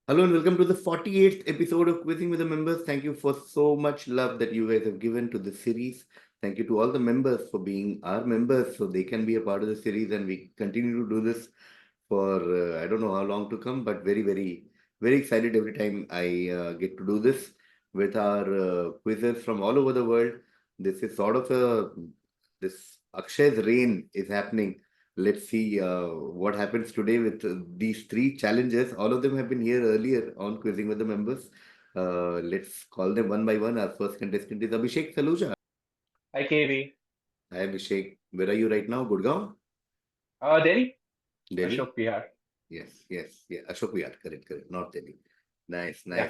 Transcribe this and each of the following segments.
Hello and welcome to the 48th episode of Quizzing with the Members. Thank you for so much love that you guys have given to this series. Thank you to all the members for being our members so they can be a part of the series and we continue to do this for I don't know how long to come, but very excited every time I get to do this with our quizzes from all over the world. This is sort of this Akshay's reign is happening. Let's see what happens today with these three challenges. All of them have been here earlier on Quizzing with the Members. Let's call them one by one. Our first contestant is Abhishek Saluja. Hi, KV. Hi Abhishek. Where are you right now? Gurgaon? Delhi, Delhi? Ashok Bihar. Yes. Yeah. Ashok Vihar. Correct. Not Delhi. Nice. Yeah.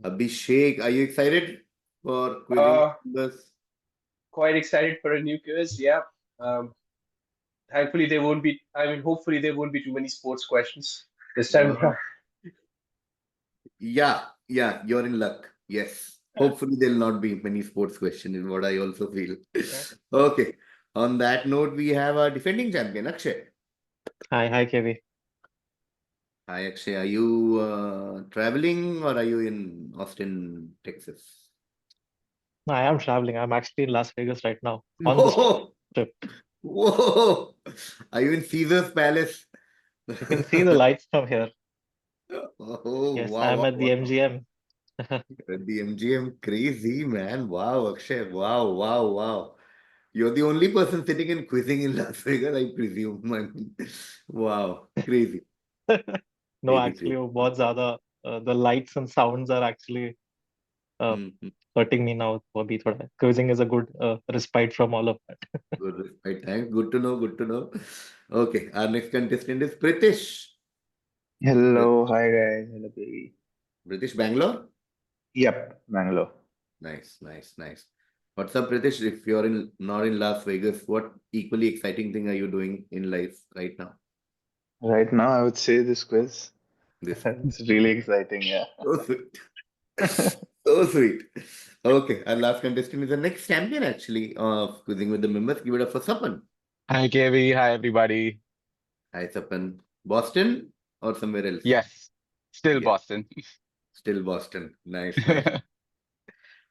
Abhishek, are you excited for Quizzing with Uh, the Members? Quite excited for a new quiz. Yeah. Um, Thankfully there won't be. I mean, hopefully there won't be too many sports questions this time Uh, around. yeah, you're in luck. Yes. Hopefully there'll not be many sports questions is what I also feel. Yeah. Okay. On that note, we have our defending champion, Akshay. Hi, KV. Hi, Akshay. Are you traveling or are you in Austin, Texas? No, I am traveling. I'm actually in Las Vegas right now on this Whoa! trip. Whoa! Are you in Caesar's Palace? You can see the lights from here. Oh, Yes, I'm at the wow. MGM. At the MGM, crazy man. Wow, Akshay. Wow. You're the only person sitting and quizzing in Las Vegas, I presume. I mean, wow, crazy, No, crazy. actually, वो बहुत ज़्यादा the lights and sounds are actually uh, Mm-hmm. hurting me now. वो अभी थोड़ा cruising is a good respite from all of that. Good, right, thanks. Good to know. Good to know. Okay, our next contestant is Pritish. Hello, hi guys. Hello, baby. Pritish, Bangalore. Yep, Bangalore. Nice. What's up, Pritish? If you're in not in Las Vegas, what equally exciting thing are you doing in life right now? Right now, I would say this quiz. This It's really exciting, yeah. so sweet. So sweet. Okay, our last contestant is the next champion actually of quizzing with the members. Give it up for Sapan. Hi, KV. Hi, everybody. Hi, Sapan. Boston or somewhere else? Yes, still Yeah, Boston. still Boston. Nice.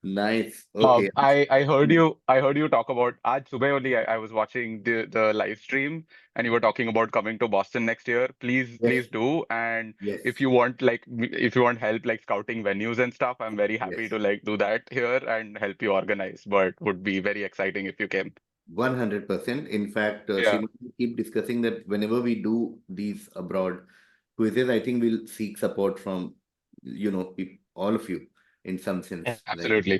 Nice. Okay. I heard you talk about आज सुबह only I was watching the live stream and you were talking about coming to Boston next year. Please Yes. do. And Yes. if you want if you want help like scouting venues and stuff, I'm very happy Yes. to like do that here and help you organize. But would be very exciting if you came. 100%. In fact, she Yeah. keep discussing that whenever we do these abroad quizzes, I think we'll seek support from, all of you in some Yeah, sense. Like, Absolutely.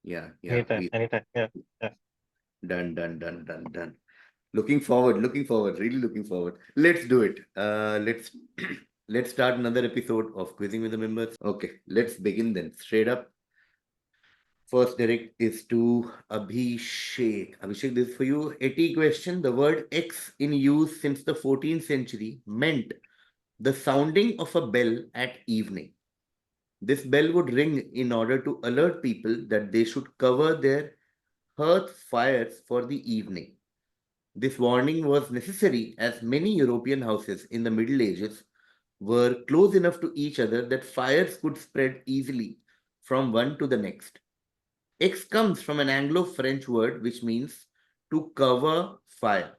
please. anytime. Yeah. Done. Looking forward, really looking forward. Let's do it. Let's start another episode of Quizzing with the Members. Okay, let's begin then. Straight up. First direct is to Abhishek. Abhishek, this is for you. 80 question. The word X in use since the 14th century meant the sounding of a bell at evening. This bell would ring in order to alert people that they should cover their hearth fires for the evening. This warning was necessary as many European houses in the Middle Ages were close enough to each other that fires could spread easily from one to the next. X comes from an Anglo French word which means to cover fire.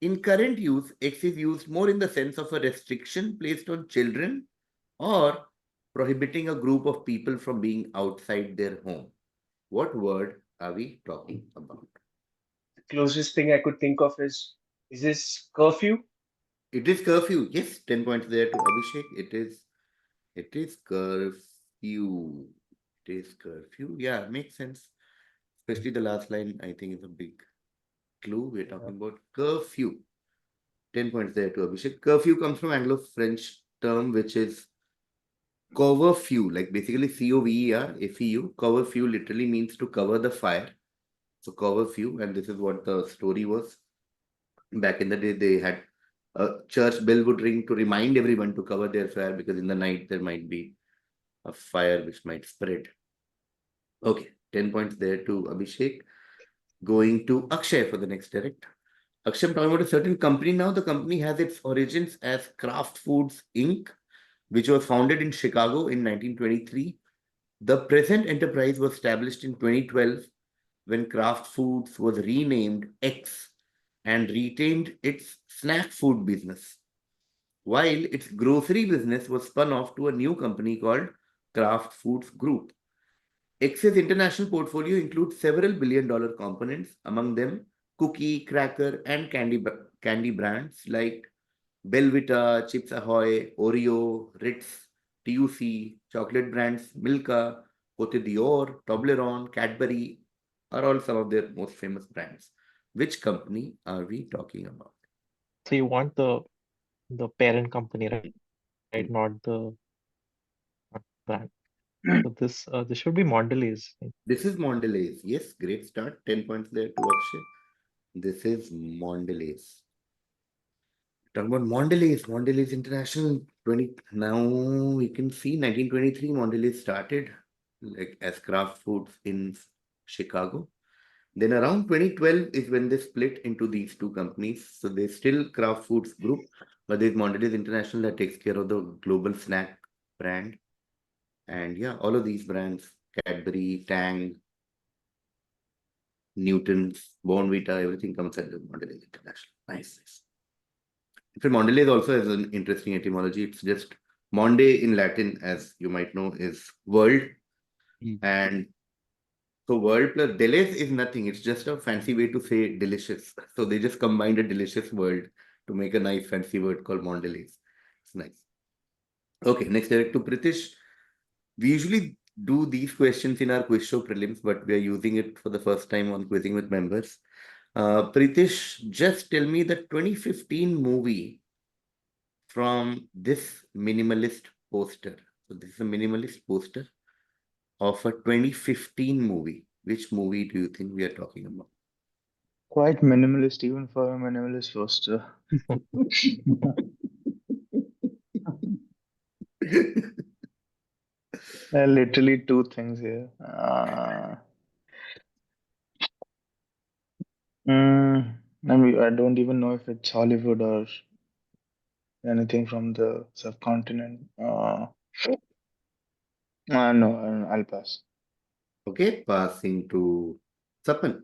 In current use, X is used more in the sense of a restriction placed on children or prohibiting a group of people from being outside their home. What word are we talking about? The closest thing I could think of is this curfew? It is curfew. Yes, 10 points there to Abhishek. It is curfew. It is curfew. Yeah, makes sense. Especially the last line, I think is a big clue. We're talking about curfew. 10 points there to Abhishek. Curfew comes from Anglo-French term, which is cover few, like basically COVER, FEU. Cover few literally means to cover the fire. So cover few, and this is what the story was. Back in the day, they had a church bell would ring to remind everyone to cover their fire because in the night there might be a fire which might spread. Okay, 10 points there to Abhishek. Going to Akshay for the next direct. Akshay, I'm talking about a certain company now. The company has its origins as Kraft Foods Inc., which was founded in Chicago in 1923. The present enterprise was established in 2012 when Kraft Foods was renamed X and retained its snack food business, while its grocery business was spun off to a new company called Kraft Foods Group. X's international portfolio includes several billion-dollar components, among them cookie, cracker, and candy brands like Belvita, Chips Ahoy, Oreo, Ritz, TUC, chocolate brands, Milka, Cote d'Or, Toblerone, Cadbury are all some of their most famous brands. Which company are we talking about? So you want the parent company, right? Hmm. Not the brand. So this should be Mondelez. This is Mondelez. Yes, great start. 10 points there to Akshay. This is Mondelez. Talking about Mondelez International 20. Now we can see 1923 Mondelez started like as Kraft Foods in Chicago. Then around 2012 is when they split into these two companies. So they still Kraft Foods Group, but there's Mondelez International that takes care of the global snack brand. And yeah, all of these brands, Cadbury, Tang, Newton's, Bonvita, everything comes under Mondelez International. Nice. In fact, Mondelez also has an interesting etymology. It's just Monde in Latin, as you might know, is world. And so world plus deles is nothing. It's just a fancy way to say delicious. So they just combined a delicious word to make a nice fancy word called Mondelez. It's nice. Okay, next direct to Pritish. We usually do these questions in our quiz show prelims, but we are using it for the first time on Quizzing with Members. Pritish, just tell me the 2015 movie from this minimalist poster. So this is a minimalist poster of a 2015 movie. Which movie do you think we are talking about? Quite minimalist even for a minimalist poster. Literally two things here. I don't even know if it's Hollywood or anything from the subcontinent. No, I'll pass. Okay, passing to Sapan.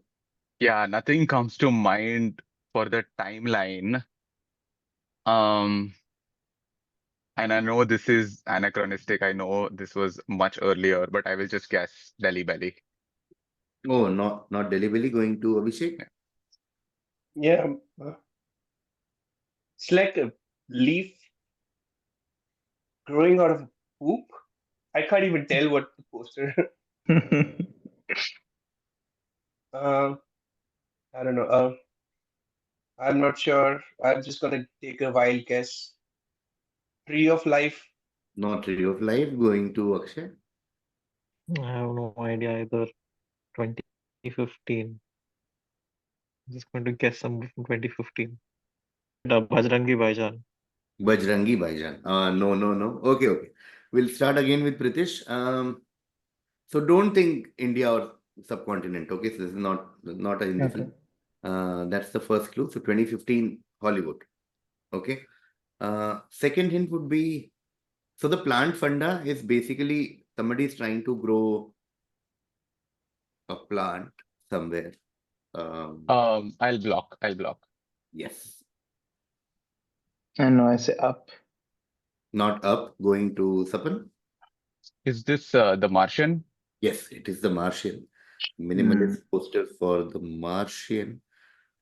Yeah, nothing comes to mind for the timeline. Um, and I know this is anachronistic. I know this was much earlier, but I will just guess Delhi Belly. Oh, not Delhi Belly, going to Abhishek. Yeah, it's like a leaf growing out of a poop. I can't even tell what the poster. uh, I don't know. I'm not sure. I'm just gonna take a wild guess. Tree of Life. Not Tree of Life, going to Akshay. I have no idea either. 2015. I'm just going to guess something from 2015. Bajrangi Bhaijaan. Bajrangi Bhaijaan. No. Okay. We'll start again with Pritish. So don't think India or subcontinent. Okay, so this is not a Hindi Okay. film. That's the first clue. So 2015 Hollywood. Okay. Second hint would be, so the plant funda is basically somebody is trying to grow a plant somewhere. I'll block. Yes. And no, I say up. Not up, going to Sapan. Is this The Martian? Yes, it is the Martian. Hmm. Minimalist poster for the Martian.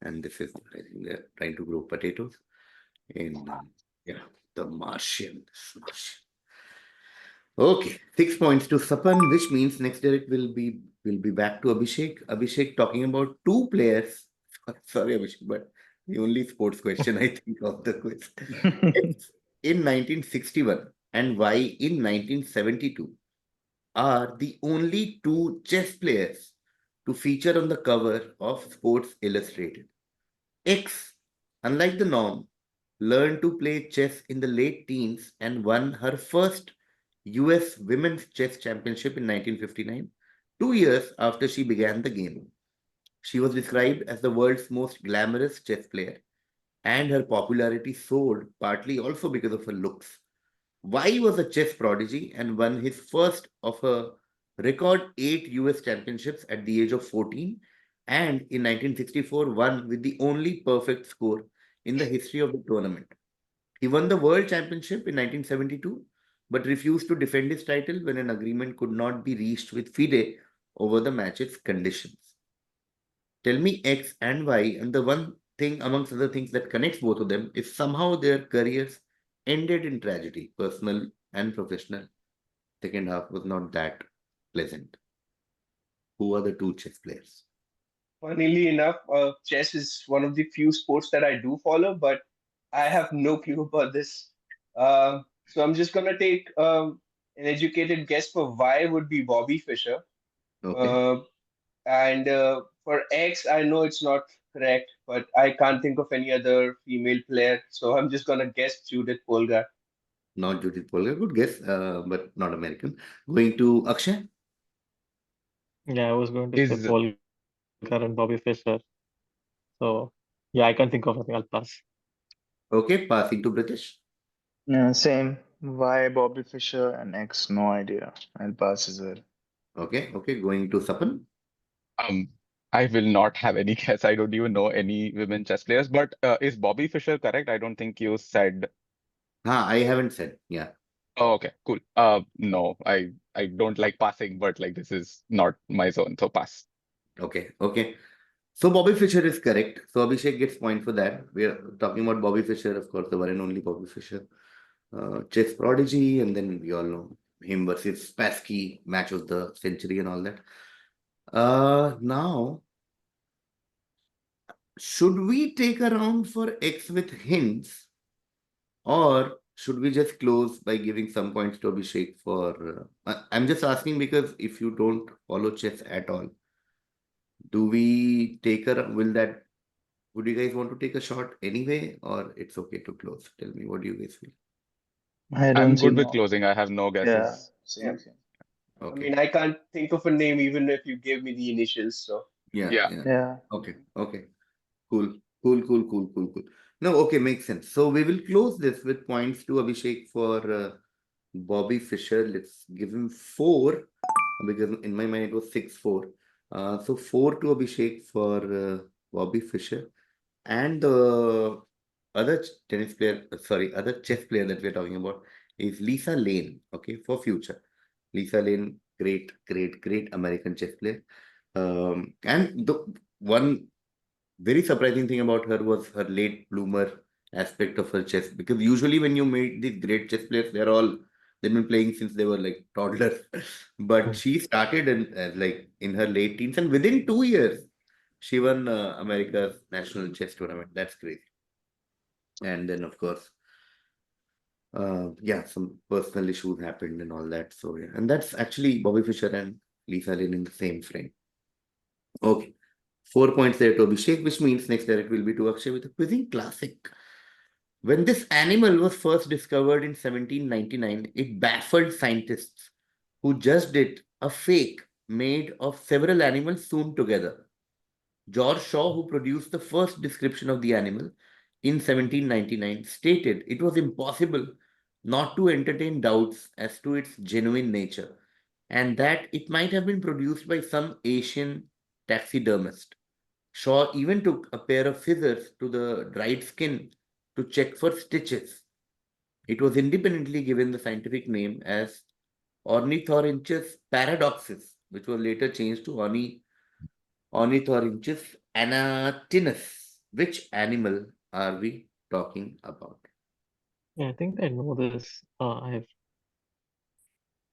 And this is, I think they're trying to grow potatoes in, the Martian. Okay, 6 points to Sapan, which means next direct will be back to Abhishek. Abhishek talking about two players. Sorry, Abhishek, but the only sports question I think of the quiz. It's in 1961 and why in 1972 are the only two chess players to feature on the cover of Sports Illustrated. X, unlike the norm, learned to play chess in the late teens and won her first US Women's Chess Championship in 1959, 2 years after she began the game. She was described as the world's most glamorous chess player, and her popularity soared partly also because of her looks. Y was a chess prodigy and won his first of a record 8 US championships at the age of 14, and in 1964 won with the only perfect score in the history of the tournament. He won the World Championship in 1972 but refused to defend his title when an agreement could not be reached with FIDE over the match's conditions. Tell me X and Y, and the one thing amongst other things that connects both of them is somehow their careers ended in tragedy, personal and professional. Second half was not that pleasant. Who are the two chess players? Funnily enough, chess is one of the few sports that I do follow, but I have no clue about this. So I'm just gonna take an educated guess for Y would be Bobby Fischer. Okay, Uh, and for X, I know it's not correct, but I can't think of any other female player. So I'm just gonna guess Judith Polgar. not Judith Polgar. Good guess, but not American. Going to Akshay. Yeah, I was going to say Is Paul and Bobby Fischer. So yeah, I can't think of anything. I'll pass. Okay, passing to British. Yeah, same. Why Bobby Fischer and X? No idea. I'll pass as well. Okay, going to Sapan. um I will not have any guess. I don't even know any women chess players. But is Bobby Fischer correct? I don't think you said. I haven't said. Yeah. Oh, okay, cool. No, I don't like passing, but like this is not my zone, so pass. Okay. So Bobby Fischer is correct. So Abhishek gets point for that. We are talking about Bobby Fischer, of course, the one and only Bobby Fischer, chess prodigy, and then we all know him versus Spassky, match of the century and all that. Now, should we take a round for X with hints, or should we just close by giving some points to Abhishek for? I'm just asking because if you don't follow chess at all, do we take a? Will that? Would you guys want to take a shot anyway, or it's okay to close? Tell me, what do you guys feel? I don't I'm see good with no. closing. I have no Yeah, guesses. Yeah. same. I Okay. mean, I can't think of a name even if you give me the initials. So Yeah. Yeah. Yeah. Okay. Cool. No, okay, makes sense. So we will close this with points to Abhishek for Bobby Fischer. Let's give him 4 because in my mind it was 6-4. So 4 to Abhishek for Bobby Fischer, and the other tennis player, sorry, other chess player that we're talking about is Lisa Lane. Okay, for future. Lisa Lane, great American chess player. And the one very surprising thing about her was her late bloomer aspect of her chess. Because usually when you meet these great chess players, they've been playing since they were like toddlers. But Hmm. she started like in her late teens, and within 2 years, she won America's national chess tournament. That's crazy. And then, of course, yeah, some personal issues happened and all that. So yeah, and that's actually Bobby Fischer and Lisa Lin in the same frame. Okay. 4 points there to Abhishek, which means next direct will be to Akshay with a quizzing classic. When this animal was first discovered in 1799, it baffled scientists who judged it a fake made of several animals sewn together. George Shaw, who produced the first description of the animal in 1799, stated it was impossible not to entertain doubts as to its genuine nature and that it might have been produced by some Asian taxidermist. Shaw even took a pair of scissors to the dried skin to check for stitches. It was independently given the scientific name as Ornithorhynchus paradoxus, which was later changed to Ornithorhynchus anatinus. Which animal are we talking about? Yeah, I think I know this. Um,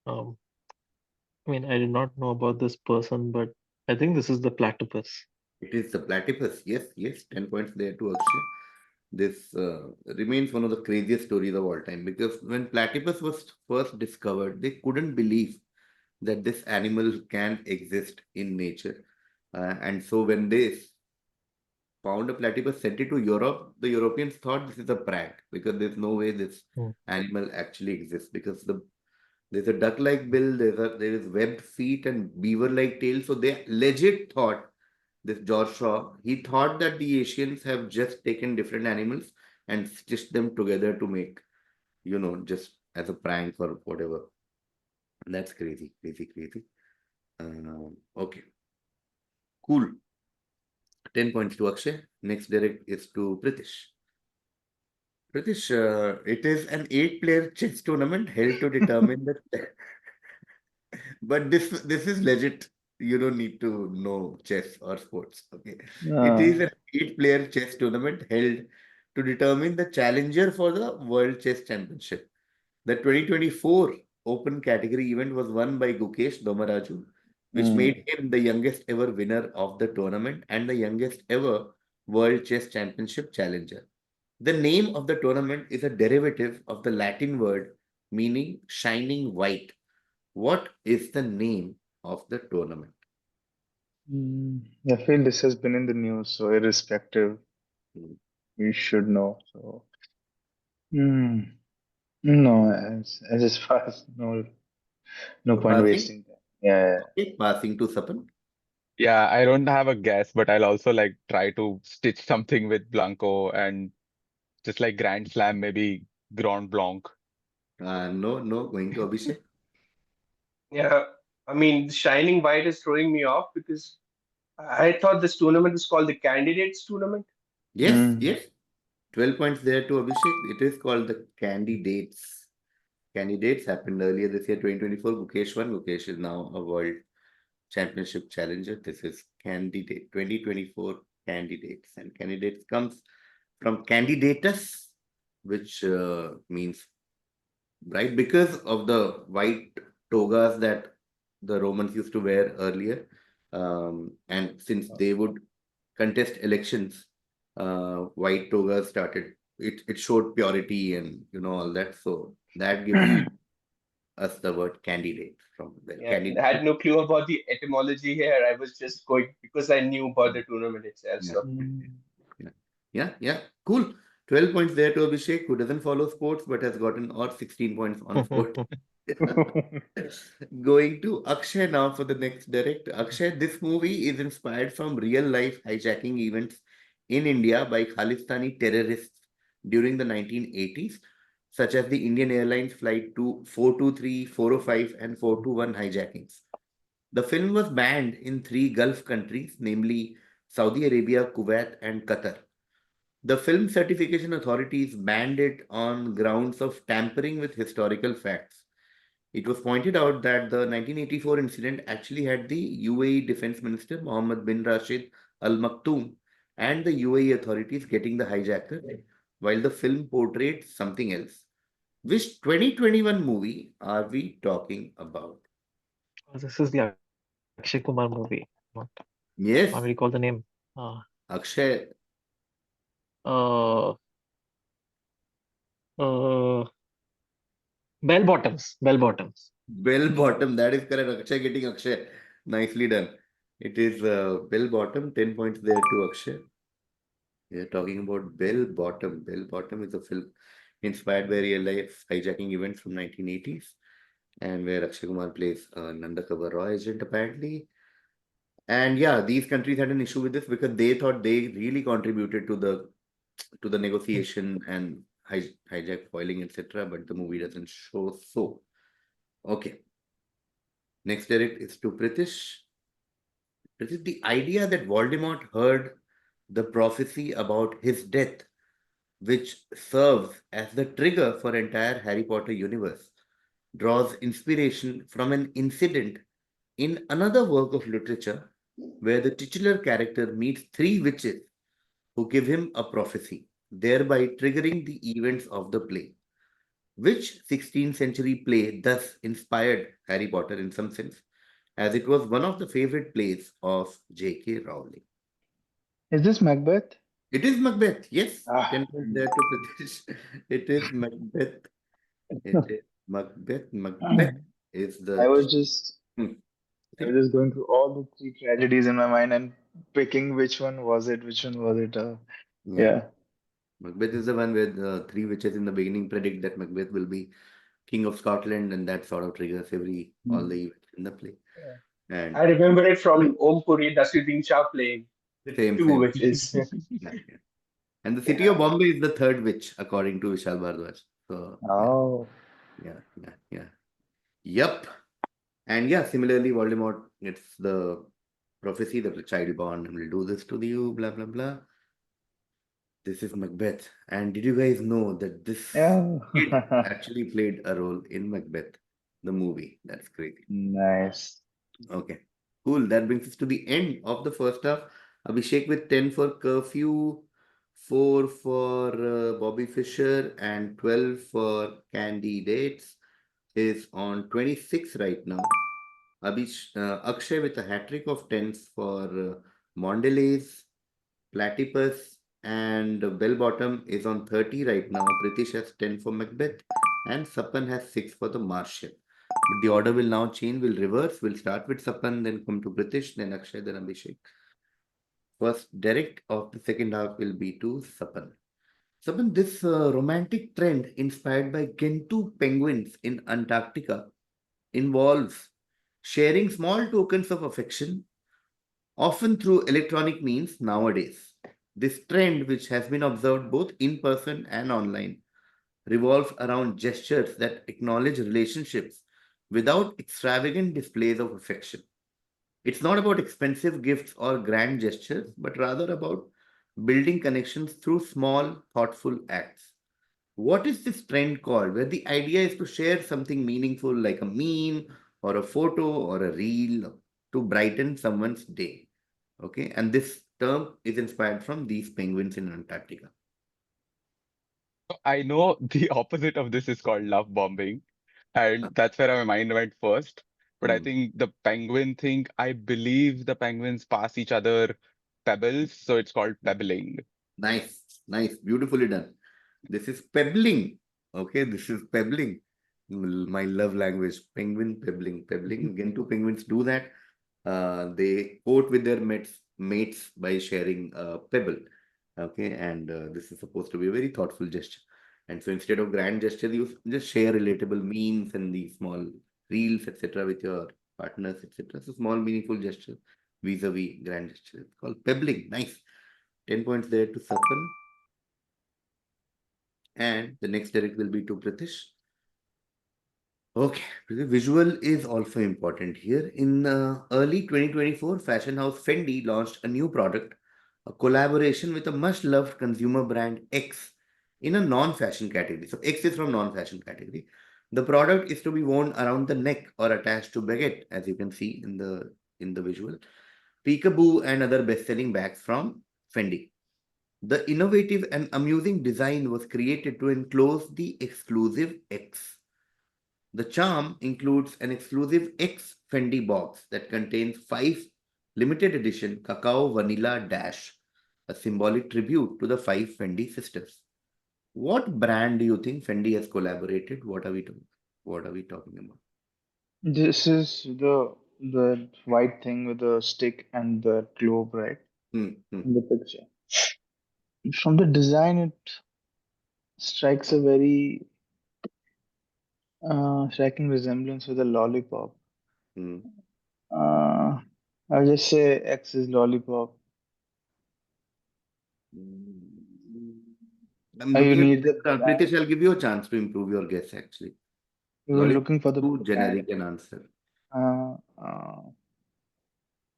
I mean, I did not know about this person, but I think this is the platypus. It is the platypus. Yes, 10 points there to Akshay. This remains one of the craziest stories of all time because when platypus was first discovered, they couldn't believe that this animal can exist in nature. And so when they found a platypus, sent it to Europe, the Europeans thought this is a prank because there's no way this Hmm. animal actually exists because there's a duck-like bill, there is webbed feet and beaver-like tail. So they legit thought this George Shaw, he thought that the Asians have just taken different animals and stitched them together to make, just as a prank or whatever. That's crazy, crazy, crazy. Okay, cool. 10 points to Akshay. Next direct is to Pritish. Pritish, it is an 8-player chess tournament held to determine the. But this is legit. You don't need to know chess or sports. Okay, it is an 8-player chess tournament held to determine the challenger for the World Chess Championship. The 2024 Open category event was won by Gukesh Domaraju, which made him the youngest ever winner of the tournament and the youngest ever World Chess Championship challenger. The name of the tournament is a derivative of the Latin word meaning shining white. What is the name of the tournament? I feel this has been in the news, so irrespective, Hmm. we should know. So, hmm. No, I just pass. No So point passing? wasting time. Yeah. Okay, passing to Sapan. Yeah, I don't have a guess, but I'll also like try to stitch something with Blanco and just like Grand Slam, maybe Grand Blanc. No, going to Abhishek. Yeah, I mean, Shining White is throwing me off because I thought this tournament was called the Candidates Tournament. Yes, Mm. yes. 12 points there to Abhishek. It is called the Candidates. Candidates happened earlier this year, 2024. Gukesh won. Gukesh is now a world championship challenger. This is Candidate 2024 Candidates. And Candidates comes from Candidatus, which means right because of the white togas that the Romans used to wear earlier. And since they would contest elections, white togas started. It showed purity and all that. So that gives us the word candidate from the Yeah, and I candidate. had no clue about the etymology here. I was just going because I knew about the tournament itself. Yeah, So yeah, yeah. Cool. 12 points there to Abhishek, who doesn't follow sports but has gotten or 16 points on sport. Going to Akshay now for the next direct. Akshay, this movie is inspired from real life hijacking events in India by Khalistani terrorists during the 1980s, such as the Indian Airlines Flight 423, 405, and 421 hijackings. The film was banned in 3 Gulf countries, namely Saudi Arabia, Kuwait, and Qatar. The film certification authorities banned it on grounds of tampering with historical facts. It was pointed out that the 1984 incident actually had the UAE Defense Minister Mohammed bin Rashid Al Maktoum and the UAE authorities getting the hijacker, while the film portrayed something else. Which 2021 movie are we talking about? This is the Akshay Kumar movie. Can't recall the Yes, name. Uh, Akshay. uh, uh, Bell Bottoms. Bell Bottoms. Bell bottom, that is correct. Akshay getting Akshay. Nicely done. It is bell bottom, 10 points there to Akshay. We are talking about Bell Bottom. Bell Bottom is a film inspired by real life hijacking events from 1980s and where Akshay Kumar plays an undercover raw agent apparently. And yeah, these countries had an issue with this because they thought they really contributed to the negotiation and hijack foiling, etc. But the movie doesn't show so. Okay. Next direct is to Pritish. Pritish, the idea that Voldemort heard the prophecy about his death, which serves as the trigger for entire Harry Potter universe, draws inspiration from an incident in another work of literature where the titular character meets 3 witches who give him a prophecy, thereby triggering the events of the play. Which 16th century play thus inspired Harry Potter in some sense, as it was one of the favorite plays of J.K. Rowling? Is this Macbeth? It is Macbeth, yes. Ah, 10 points there to Pritish. It is Macbeth. It is Macbeth. Macbeth is I the. was just Hmm. I was just going through all the 3 tragedies in my mind and picking which one was it. Yeah. Yeah. Macbeth is the one where the 3 witches in the beginning predict that Macbeth will be King of Scotland, and that sort of triggers all the events in the play. Yeah. And I remember it from Om Puri Nasuddin Shah playing the same, two same. witches. Yeah, yeah. And the city of Yeah. Bombay is the third witch, according to Vishal Bhardwaj. So, yeah. Oh. Yeah. Yup. And yeah, similarly, Voldemort, it's the prophecy that the child born will do this to you, blah, blah, blah. This is Macbeth. And did you guys know that this Yeah. kid actually played a role in Macbeth, the movie? That's crazy. Nice. Okay, cool. That brings us to the end of the first half. Abhishek with 10 for curfew, 4 for Bobby Fischer, and 12 for candidates is on 26 right now. Akshay with a hat trick of 10s for Mondelez, Platypus, and Bell Bottom is on 30 right now. Pritish has 10 for Macbeth, and Sapan has 6 for the Martian. But the order will now change, will reverse. We'll start with Sapan, then come to Pritish, then Akshay, then Abhishek. First, direct of the second half will be to Sapan. Sapan, this romantic trend inspired by Gentoo penguins in Antarctica involves sharing small tokens of affection, often through electronic means nowadays. This trend, which has been observed both in person and online, revolves around gestures that acknowledge relationships without extravagant displays of affection. It's not about expensive gifts or grand gestures, but rather about building connections through small, thoughtful acts. What is this trend called? Where the idea is to share something meaningful like a meme or a photo or a reel to brighten someone's day. Okay, and this term is inspired from these penguins in Antarctica. I know the opposite of this is called love bombing, and that's where my mind went first. But I Hmm. think the penguin thing, I believe the penguins pass each other pebbles, so it's called pebbling. Nice, beautifully done. This is pebbling. Okay, this is pebbling. My love language, penguin pebbling. Again, two penguins do that. They court with their mates by sharing a pebble. Okay, and this is supposed to be a very thoughtful gesture. And so instead of grand gesture, you just share relatable memes and these small reels, etc., with your partners, etc. So small, meaningful gesture vis-a-vis grand gesture. It's called pebbling. Nice. 10 points there to Sapan. And the next direct will be to Pritish. Okay, the visual is also important here. In early 2024, fashion house Fendi launched a new product, a collaboration with a much loved consumer brand X in a non-fashion category. So X is from non-fashion category. The product is to be worn around the neck or attached to baguette, as you can see in the visual. Peekaboo and other best-selling bags from Fendi. The innovative and amusing design was created to enclose the exclusive X. The charm includes an exclusive X Fendi box that contains 5 limited edition Cacao Vanilla Dash, a symbolic tribute to the 5 Fendi sisters. What brand do you think Fendi has collaborated? What are we talking about? This is the white thing with the stick and the globe, right? Hmm, hmm, In the picture. From the design, it strikes a very striking resemblance with a lollipop. hmm. Uh, I'll just say X is lollipop. I'm You looking at need the brand. Pritish, I'll give you a chance to improve your guess actually. You were Lollipop looking for is the too generic brand. an answer. Uh, uh,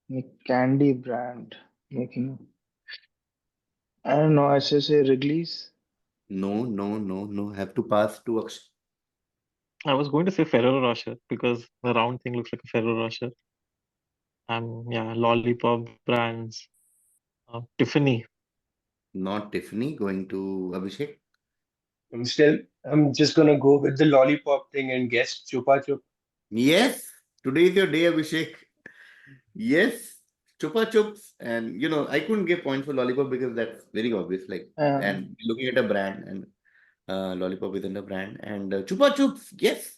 the candy brand making. I don't know. I should say Wrigley's. No. Have to pass to Akshay. I was going to say Ferrero Rocher because the round thing looks like a Ferrero Rocher. Yeah, lollipop brands. Tiffany. Not Tiffany. Going to Abhishek. I'm just gonna go with the lollipop thing and guess Chupa Chup. Yes, today is your day, Abhishek. Yes, Chupa Chups. And I couldn't give points for Lollipop because that's very obvious. Like, Uh, and looking at a brand, and Lollipop isn't a brand. And Chupa Chups, yes,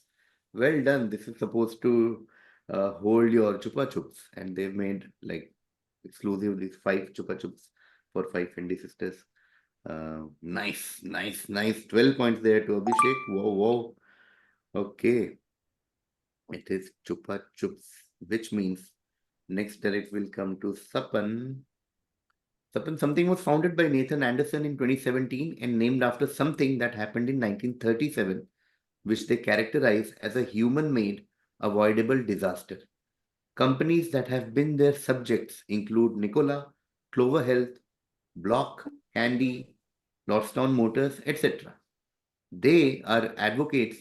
well done. This is supposed to hold your Chupa Chups, and they've made like exclusive these 5 Chupa Chups for 5 Fendi sisters. Nice. 12 points there to Abhishek. Whoa. Okay. It is Chupa Chups, which means next direct will come to Sapan. Sapan, something was founded by Nathan Anderson in 2017 and named after something that happened in 1937 which they characterize as a human-made, avoidable disaster. Companies that have been their subjects include Nikola, Clover Health, Block, Candy, Lordstown Motors, etc. They are advocates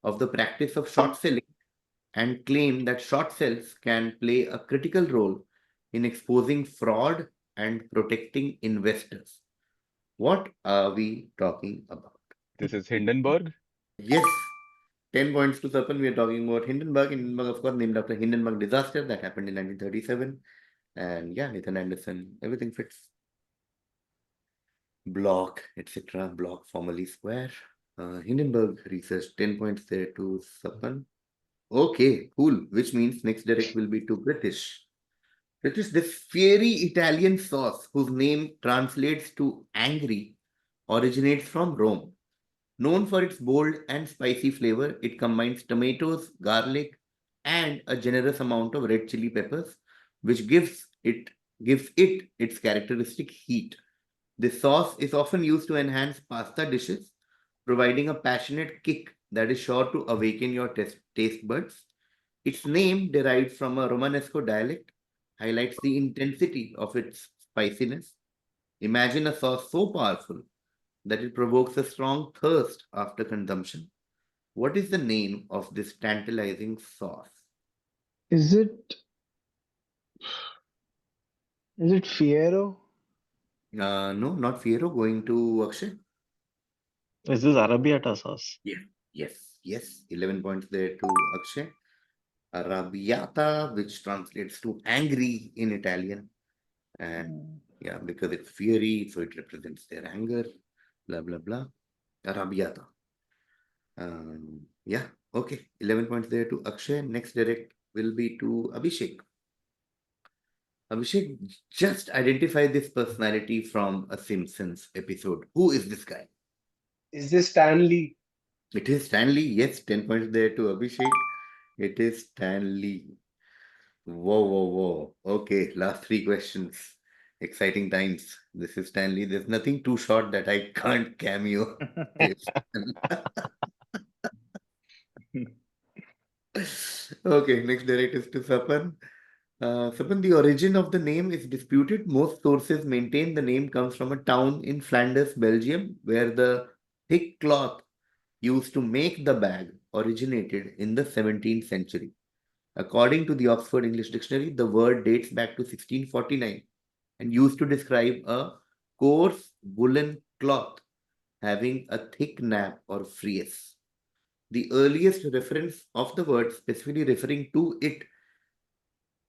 of the practice of short selling and claim that short sales can play a critical role in exposing fraud and protecting investors. What are we talking about? This is Hindenburg. Yes, 10 points to Sapan. We are talking about Hindenburg. Hindenburg, of course, named after Hindenburg disaster that happened in 1937. And yeah, Nathan Anderson, everything fits. Block, etc. Block, formerly square. Hindenburg Research, 10 points there to Sapan. Okay, cool. Which means next direct will be to British. British, this fiery Italian sauce whose name translates to angry originates from Rome. Known for its bold and spicy flavor, it combines tomatoes, garlic, and a generous amount of red chili peppers, which gives it its characteristic heat. This sauce is often used to enhance pasta dishes, providing a passionate kick that is sure to awaken your taste buds. Its name, derived from a Romanesco dialect, highlights the intensity of its spiciness. Imagine a sauce so powerful that it provokes a strong thirst after consumption. What is the name of this tantalizing sauce? Is it Fiero? No, not Fiero. Going to Akshay. Is this Arrabbiata sauce? Yes. 11 points there to Akshay. Arrabbiata, which translates to angry in Italian. And yeah, because it's fiery, so it represents their anger. Blah, blah, blah. Arrabbiata. Yeah, okay. 11 points there to Akshay. Next direct will be to Abhishek. Abhishek, just identify this personality from a Simpsons episode. Who is this guy? Is this Stanley? It is Stanley. Yes, 10 points there to Abhishek. It is Stanley. Whoa. Okay, last three questions. Exciting times. This is Stanley. There's nothing too short that I can't cameo. Okay, next direct is to Sapan. Sapan, the origin of the name is disputed. Most sources maintain the name comes from a town in Flanders, Belgium, where the thick cloth used to make the bag originated in the 17th century. According to the Oxford English Dictionary, the word dates back to 1649 and used to describe a coarse woolen cloth having a thick nap or frieze. The earliest reference of the word specifically referring to it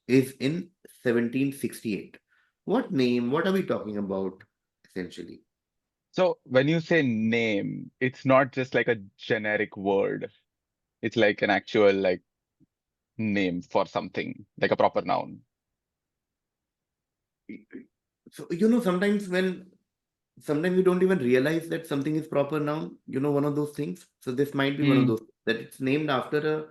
is in 1768. What are we talking about essentially? So when you say name, it's not just like a generic word. It's like an actual like name for something, like a proper noun. So, sometimes we don't even realize that something is proper noun, one of those things. So this might be one of Hmm. those that it's named after a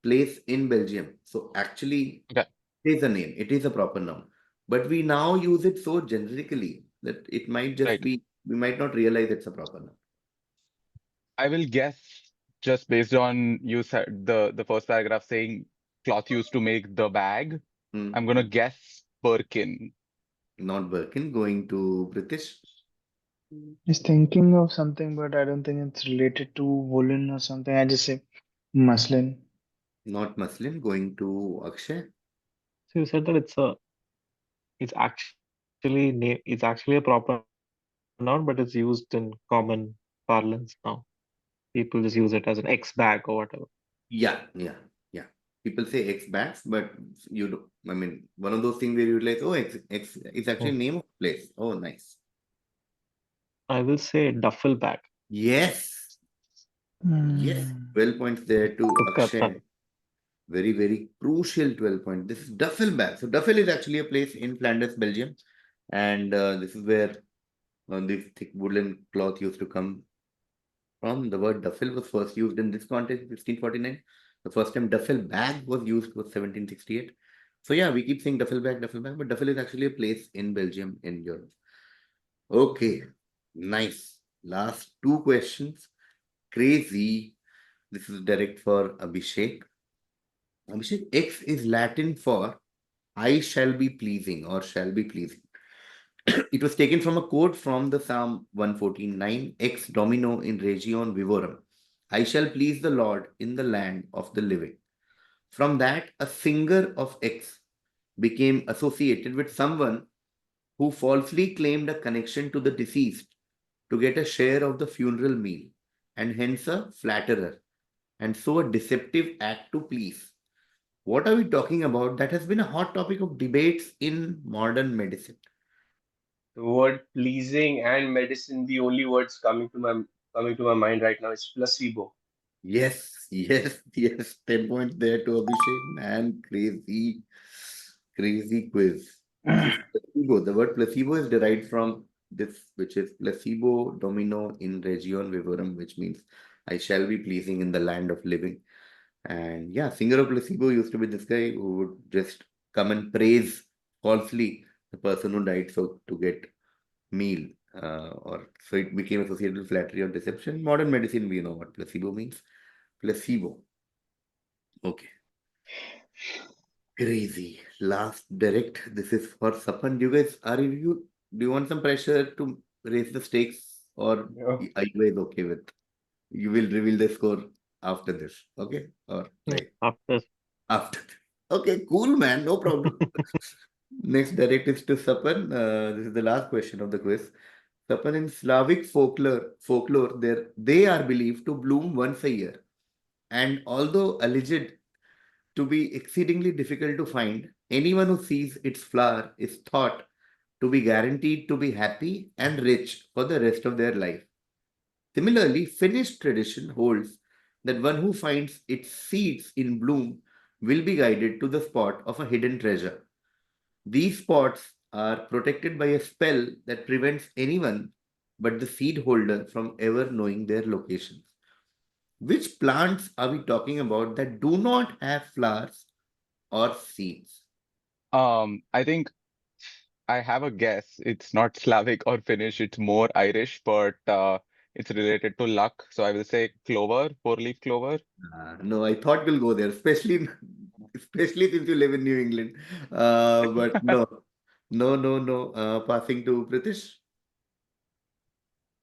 place in Belgium. So actually, Okay. it is a name, it is a proper noun. But we now use it so generically that it might just Right. be, we might not realize it's a proper noun. I will guess just based on you said the first paragraph saying cloth used to make the bag. Hmm. I'm gonna guess Birkin. Not Birkin, going to British, Just thinking of something, but I don't think it's related to woolen or something. I just say muslin. not muslin, going to Akshay. So you said that it's actually a proper noun, but it's used in common parlance now. People just use it as an X bag or whatever. Yeah. People say X bags, but you do. I mean, one of those things where you realize, oh, X is actually Oh, name of place. Oh, nice. I will say duffel bag. Yes. Yes. Hmm. 12 points there to Tukka Akshay. Very, very crucial 12 points. This is Duffel bag. So Duffel is actually a place in Flanders, Belgium. And this is where this thick woolen cloth used to come from. The word duffel was first used in this context, 1649. The first time duffel bag was used was 1768. So yeah, we keep saying duffel bag, but duffel is actually a place in Belgium, in Europe. Okay, nice. Last two questions. Crazy. This is direct for Abhishek. Abhishek, X is Latin for I shall be pleasing or shall be pleasing. It was taken from a quote from the Psalm 114:9, Ex Domino in region vivorum. I shall please the Lord in the land of the living. From that, a singer of X became associated with someone who falsely claimed a connection to the deceased to get a share of the funeral meal, and hence a flatterer, and so a deceptive act to please. What are we talking about? That has been a hot topic of debates in modern medicine. The word pleasing and medicine, the only words coming to my mind right now is placebo. Yes, yes, yes. 10 points there to Abhishek. Man, crazy, crazy quiz. This is placebo. The word placebo is derived from this, which is placebo domino in region vivorum, which means I shall be pleasing in the land of living. And yeah, singer of placebo used to be this guy who would just come and praise falsely the person who died so to get meal. Or so it became associated with flattery or deception. Modern medicine, we know what placebo means. Placebo. Okay. Crazy. Last direct. This is for Sapan. Do you want some pressure to raise the stakes or No. are you guys okay with? You will reveal the score after this. Okay? Or Yeah, like after. after. Okay, cool man, no problem. Next direct is to Sapan. This is the last question of the quiz. Sapan, in Slavic folklore, they are believed to bloom once a year. And although alleged to be exceedingly difficult to find, anyone who sees its flower is thought to be guaranteed to be happy and rich for the rest of their life. Similarly, Finnish tradition holds that one who finds its seeds in bloom will be guided to the spot of a hidden treasure. These spots are protected by a spell that prevents anyone but the seed holder from ever knowing their locations. Which plants are we talking about that do not have flowers or seeds? I think I have a guess. It's not Slavic or Finnish, it's more Irish, but it's related to luck. So I will say clover, four-leaf clover. No, I thought we'll go there, especially since you live in New England. But no, no, no, no. Passing to Pritish.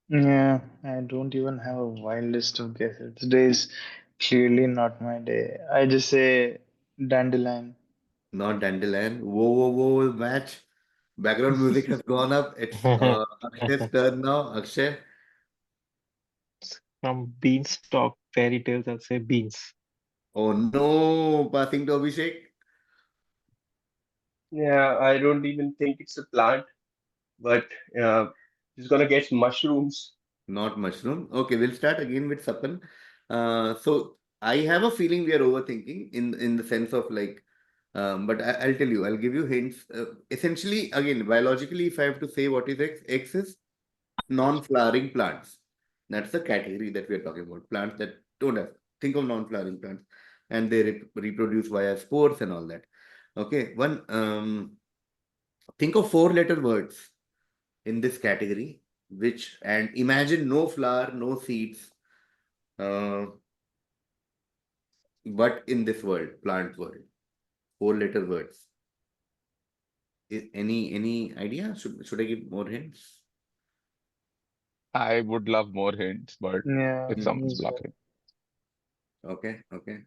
Yeah, I don't even have a wild list of guesses. Today is clearly not my day. I just say dandelion. Not dandelion. Whoa, whoa, whoa, match. Background music has gone up. It's Akshay's turn now. Akshay. From beanstalk fairy tales, I'll say beans. Oh no, passing to Abhishek. Yeah, I don't even think it's a plant, but uh, it's gonna get mushrooms. Not mushroom. Okay, we'll start again with Sapan. So I have a feeling we are overthinking in the sense of like, but I'll tell you, I'll give you hints. Essentially, again, biologically, if I have to say what is X, X is non-flowering plants. That's the category that we are talking about. Plants that don't have. Think of non-flowering plants, and they reproduce via spores and all that. Okay, think of four-letter words in this category, which and imagine no flower, no seeds, uh, but in this world, plant world, four-letter words. Any idea? Should I give more hints? I would love more hints, but Yeah, if Hmm. me someone's as well. blocking. Okay, okay.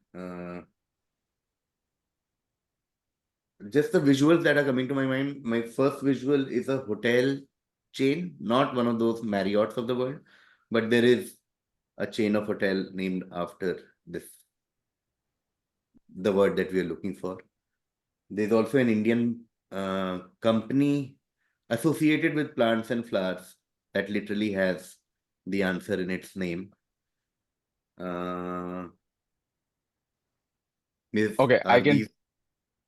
Just the visuals that are coming to my mind. My first visual is a hotel chain, not one of those Marriotts of the world, but there is a chain of hotel named after this, the word that we are looking for. There's also an Indian company associated with plants and flowers that literally has the answer in its name. Uh, Okay, are these,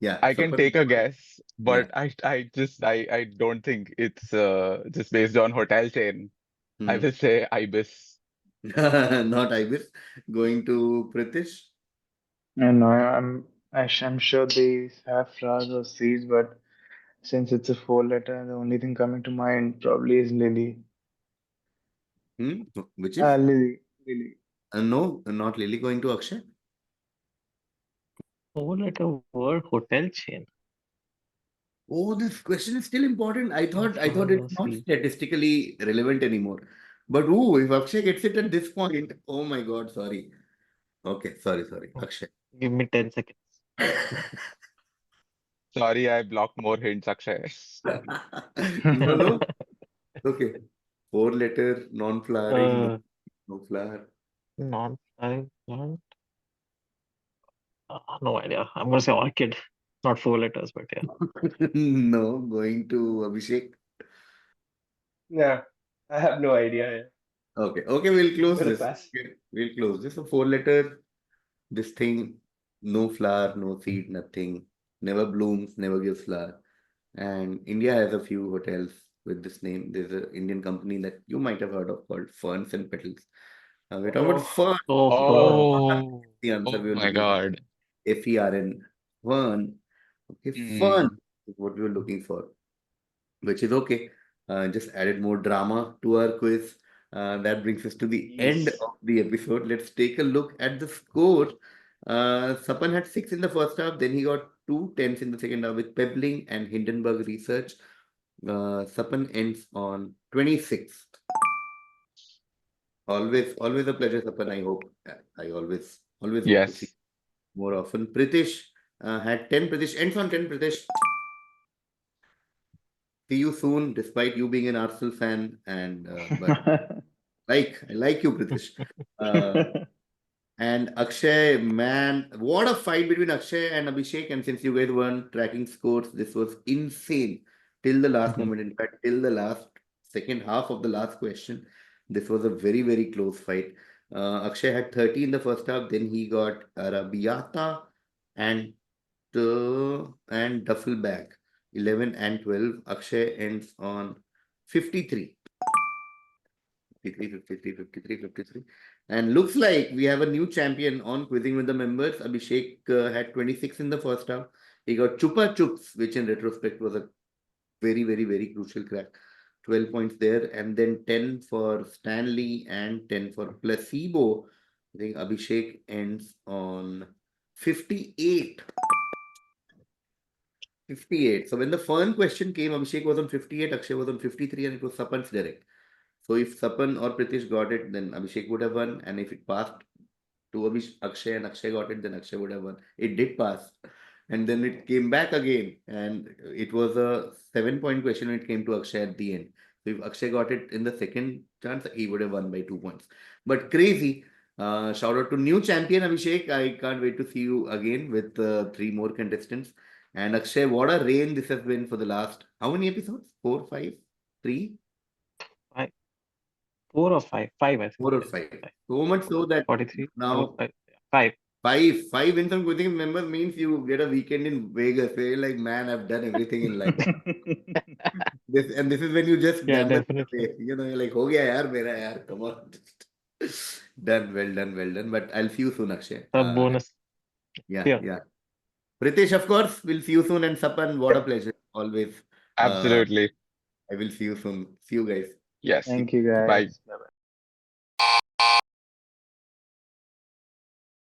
yeah, I can Sapan, take a guess, yeah. but I don't think it's just based on hotel chain. I Hmm. will say ibis. Not ibis. Going to Pritish. And I'm sure they have flowers or seeds, but since it's a four letter, the only thing coming to mind probably is lily. Hmm? Which is Lily. Lily. No, not Lily. Going to Akshay. Four-letter word, hotel chain. Oh, this question is still important. I No thought flower, no it's not seed. statistically relevant anymore. But if Akshay gets it at this point, oh my God, sorry. Okay, sorry, Akshay. Give me 10 seconds. Sorry, I blocked more hints, Akshay. No. Okay. 4-letter, non-flowering, Uh, no flower. non-flowering plant. No idea. I'm gonna say orchid. Not 4 letters, but yeah. No, going to Abhishek. Yeah, I have no idea. Okay, we'll I'm close gonna this. pass. Okay, we'll close this. So 4-letter, this thing, no flower, no seed, nothing. Never blooms, never gives flower. And India has a few hotels with this name. There's an Indian company that you might have heard of called Ferns and Petals. We're talking about Oh, fern. Oh, fern. Oh, The answer oh we were my looking for. God. Fern. Fern. Okay, fern Hmm. is what we were looking for, which is okay. Just added more drama to our quiz. That brings us to the end jeez. of the episode. Let's take a look at the score. Sapan had 6 in the first half, then he got 2 10s in the second half with Pebbling and Hindenburg Research. Sapan ends on 26. Always a pleasure, Sapan. I hope. I always hope to see Yes. more often. Pritish had 10. Pritish ends on 10. Pritish, see you soon, despite you being an Arsenal fan. And but I like you, Pritish. Uh, and Akshay, man, what a fight between Akshay and Abhishek. And since you guys weren't tracking scores, this was insane till the last moment. In fact, till the last second half of the last question, this was a very, very close fight. Akshay had 30 in the first half, then he got Arrabbiata and Duffel bag 11 and 12. Akshay ends on 53. 53. And looks like we have a new champion on Quizzing with the Members. Abhishek had 26 in the first half. He got Chups, which in retrospect was a very, very, very crucial crack. 12 points there. And then 10 for Stanley and 10 for Placebo. I think Abhishek ends on 58. 58. So when the fern question came, Abhishek was on 58, Akshay was on 53, and it was Sapan's direct. So if Sapan or Pritish got it, then Abhishek would have won. And if it passed to Akshay and Akshay got it, then Akshay would have won. It did pass. And then it came back again. And it was a 7-point question when it came to Akshay at the end. So if Akshay got it in the second chance, he would have won by 2 points. But crazy. Shout out to new champion Abhishek. I can't wait to see you again with 3 more contestants. And Akshay, what a reign this has been for the last, how many episodes? 4, 5, 3? 4 or 5? 5, I think. 4 or 5. So much so that 43. now 5. 5 wins on Quizzing Members means you get a weekend in Vegas where you're like, man, I've done everything in life. This is when you just Yeah, gamble definitely. away. You're like, ho gaya yaar, mera yaar, come on. Done, well done. But I'll see you soon, Akshay. The bonus. Yeah. Pritesh, of course, we'll see you soon. And Sapan, what a pleasure. Always. Absolutely. I will see you soon. See you guys. Yes. Thank you, Bye. guys. Bye bye.